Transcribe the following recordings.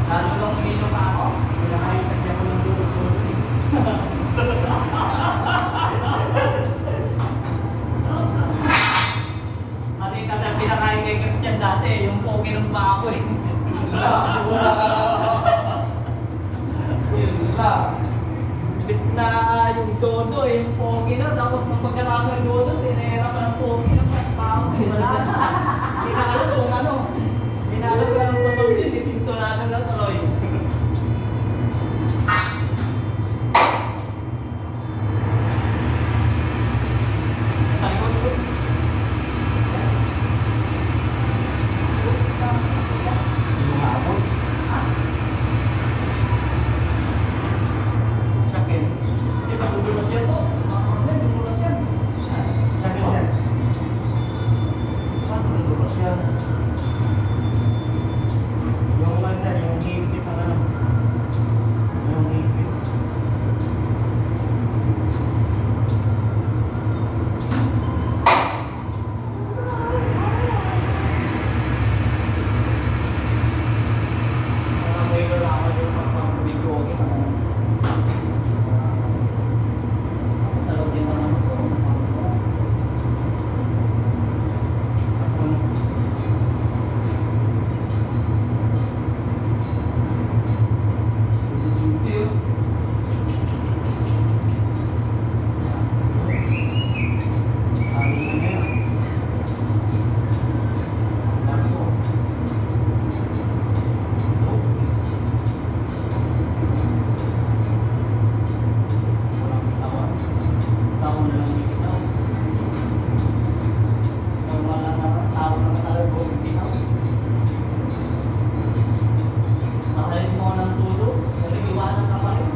Lalo lang uminom ako. Pinakain kasi ako ng dulo-dulo eh. Kasi pinakain kay Christian dati, yung poke ng pa ako eh. Yun lang. Bis na yung dodo eh, yung poke na, tapos nung pagkatapos ng dodo, tinera pa ng poke ng pa ako eh. Wala na. Hindi na alam kung ano. Hindi na alam kung anong sasabihin, isinto namin na tuloy. Sa likod ko. Lumabot. Sakit. Hindi ba dudulas yan to? Hindi, dudulas yan. Sakit yan. Saan dudulas yan? Yung man sir, yung higpit ang ano. Yung higpit. May wala ako yung pang-video okay na. Talog din naman ako. Sabi na ngayon. Nako. Walang bitaw. Bitaw na lang bitaw. Kung wala na tao na talaga kung hindi na. Mahalin mo ng tulog, pero iwanan ka pa rin.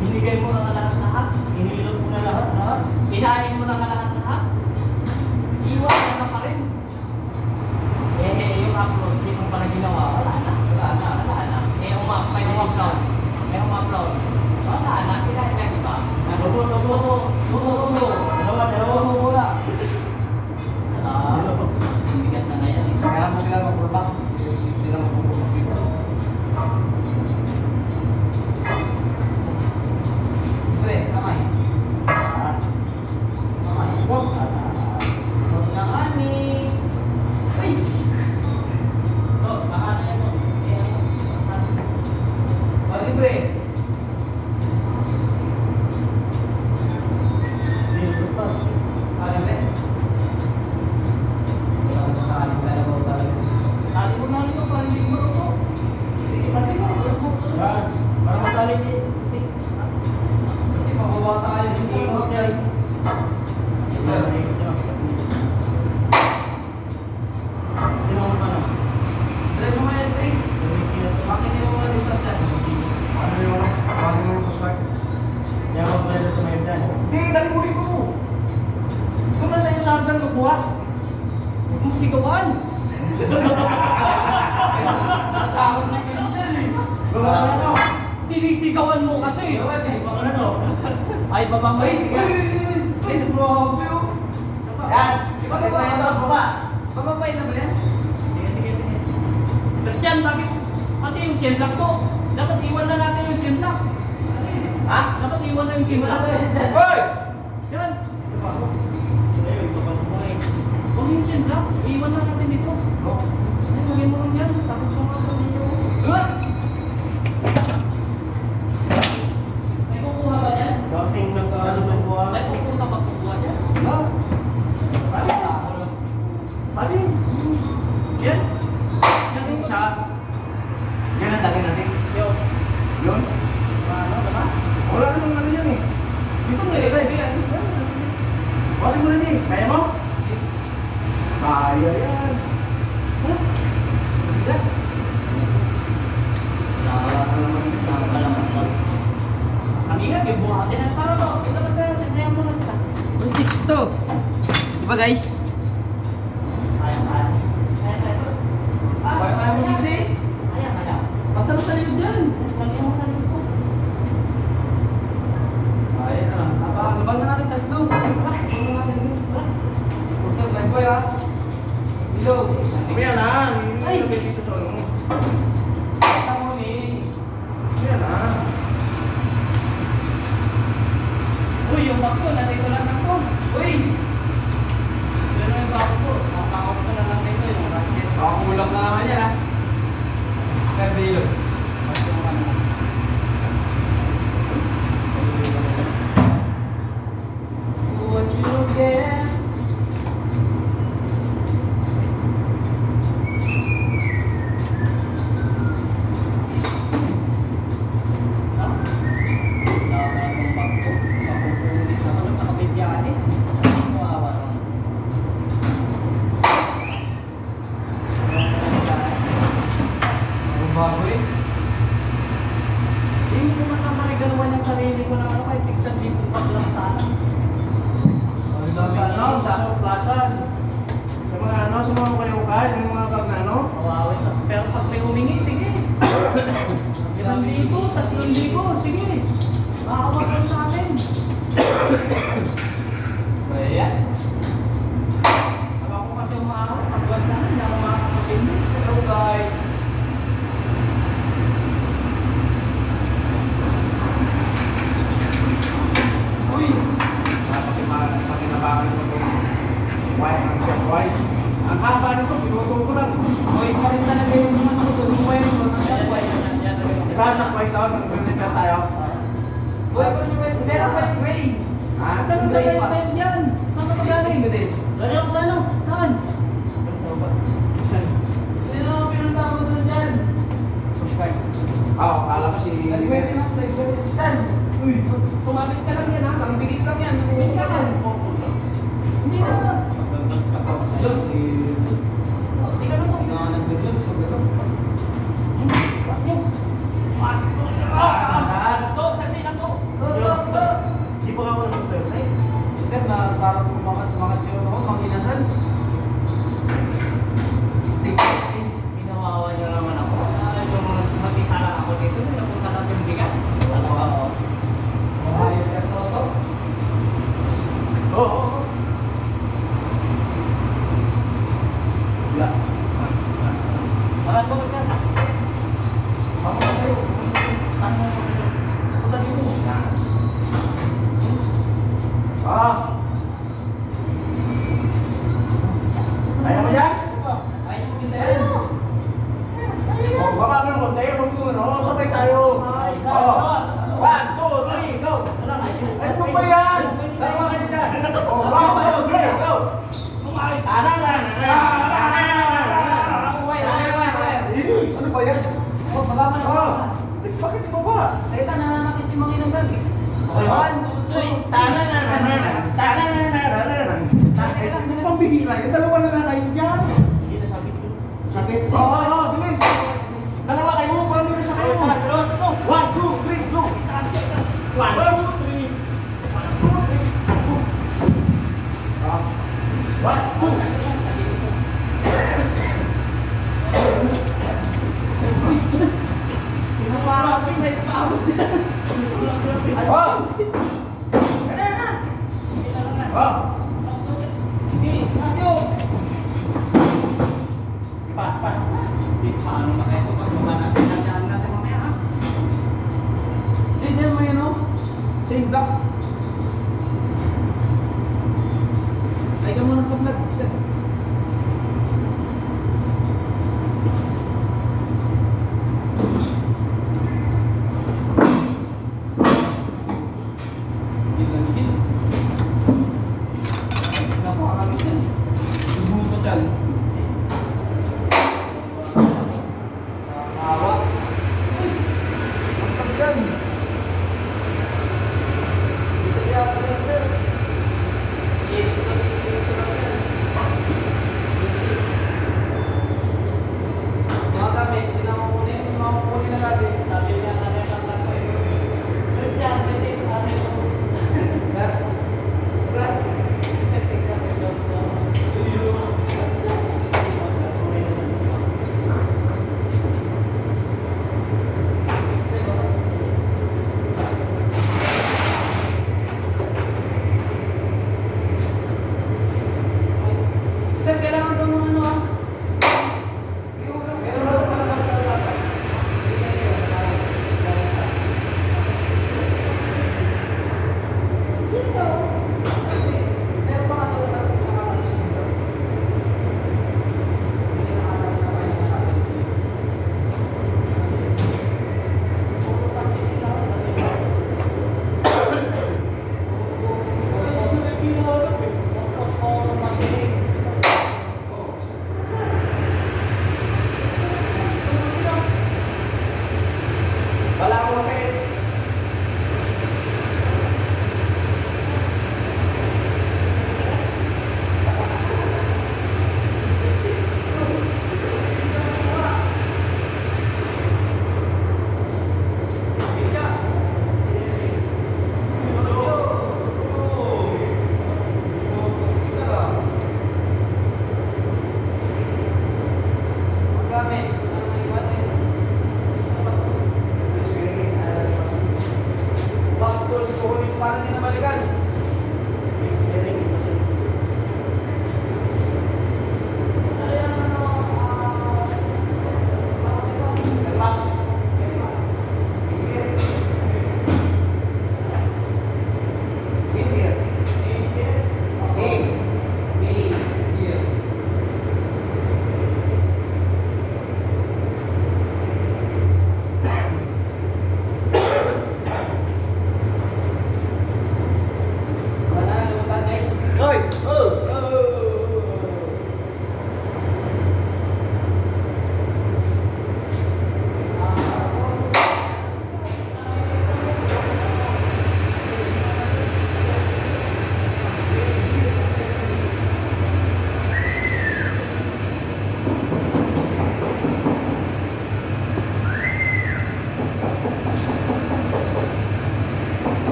Binigay mo na lahat-lahat. Hinilot mo na lahat. Inahin mo na lahat-lahat. Iwanan ka pa rin. Yung upload, hindi mo pala ginawa. Wala na. May upload. Wala na. Kinahin na iba. Dalawa mo muna. Bigat na ngayon eh. Kaya mo sila mag-pullback. Sila mag-pullback dito. Pre, kamay. Ah. Kamay. Wag. Huwag na kami. Uy! So, baka na yan mo. Pwede pre. Ano pre? So, nakakalim ka na ba talaga siya? Tali mo na ito, parang hindi mo ito. Pati mo. Yan. Para masali niyo. Kasi mabawa tayo dun sa hotel. Sino mo ano? Dali mo nga yan, pre. Bakit hindi mo muna dito dyan? Ano yung postcard? Yan ang pwede sa may dyan. Hindi, dali mo dito mo. Doon na tayo sa hagdan magbuha. Huwag mong sigawan! Natakot si Christian eh. Baba na to. Sinisigawan mo kasi. Baba na to. Ay, babangay. Ay, grabe oh. Yan. Baba na to, baba. Babangay na ba yan? Sige. Christian, bakit? Pati yung chinlock ko. Dapat iwan na natin yung chinlock. Ha? Dapat iwan na yung chinlock. Hoy! Yan. Huwag yung chinlock. Iwan na natin dito. Ay, huwagin mo lang yan. Tapos pumunta dito. May kukuha ba yan? Dating nag-ano sa buha. May pupunta ba kukuha yan? Pati. Yan. Yan yung Isa. Yan ang dati natin. Yo. Yun. Ano, diba? Wala namang ano yan eh. Dito mo nilagay. Bakit mo rin eh? Kaya mo? Kaya yan. Bigat. Sawa naman mo. Kanina, may buhatin na para to. Ito basta natin, kaya mo na sila. Yung chicks to. Diba guys? Kaya. Kaya mo kasi? Kaya. Basta mo sa likod yan. Lagyan mo sa likod ko. Kaya na. Laban na natin tatlo. Laban na natin. Pusat live boy ha. Hello. Kuya lang. Ay. Dito to. Manilo. What you get? Ang bago eh. Hindi ko matamarigaluan yung sarili ko na ano kahit tigsan dito pa lang sana. Ang dami ano, sa plasan. Sa mga ano, sa mga kayukan, yung mga kag na ano. Kawawa sa pero pag may humingi, sige. 1,000, 3,000, sige. Makakawalan sa akin. Ayan. Pag ako kasi umaakot, pagbuwan sana, hindi ako makakapagpindi. Hello guys. Uy! Pakinabangan ko itong white ang jet white. Ang haba nito, pinutol ko lang. Uy, pa rin talaga yung mga natutunuan ko ng shopwise. Diba sa white sound, nag-ganit tayo. Uy, meron pa yung gray. Ha? Meron pa yung tayo dyan. Saan ka magaling? Dali ako sa ano? Saan? Sino ang pinunta mo doon dyan? Oo, kala ko si... Saan? Uy, sumabit ka lang yan ha? Isang bigit lang yan. Uwis ka yan. Hindi na. Ayun, si... Hindi ka na to. To, saksi lang to. Di pa ako nag-test. Sir, na parang umangat yun ako, manginasal. Stick. Ginawawa niyo naman ako. Yung matisara ako dito, napunta natin yung bigat. Oo. Ayos sir, to. Oo. Yeah. Bakit mo ka? Ako na sa'yo. Tanong mo ko. Punta dito. Ah! Kaya mo yan? Ayaw mo isa yan. Oh, baba mo ng konti, huwag mo, no? Sabay tayo. Ay, isa. Oh. 1, 2, 3, go! Ay, kung ba yan? Sama kayo dyan. Oh, 1, 2, 3, go! Kumayos. Ano ba yan? Oh, salamat na. Oh, bakit mo ba? Teka, nananakit yung mga inasal. Okay, 1, 2, 3. Ito pang bihira. Yung dalawa na nga kayo dyan. Sakit? Oo, bilis. Dalawa kayo, paano nyo sa kayo? 1, 2, 3, go! 1, 2, 3. Pinapakapin, may pawag dyan. Oh! Ano na? Oh! Hey, Asyo! Ipa. Paano na kayo pag baba natin? Nandiyan natin mamaya, ha? Diyan mo yun, oh. Same block. Ay ka muna sa vlog. Sir, kailangan daw ng ano, ah? Meron daw pala basta dapat. para hindi na balikan. Wala na lumutang guys. Hoy! Oh!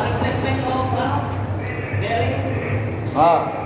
Replacement of ano? Bearing. Ah,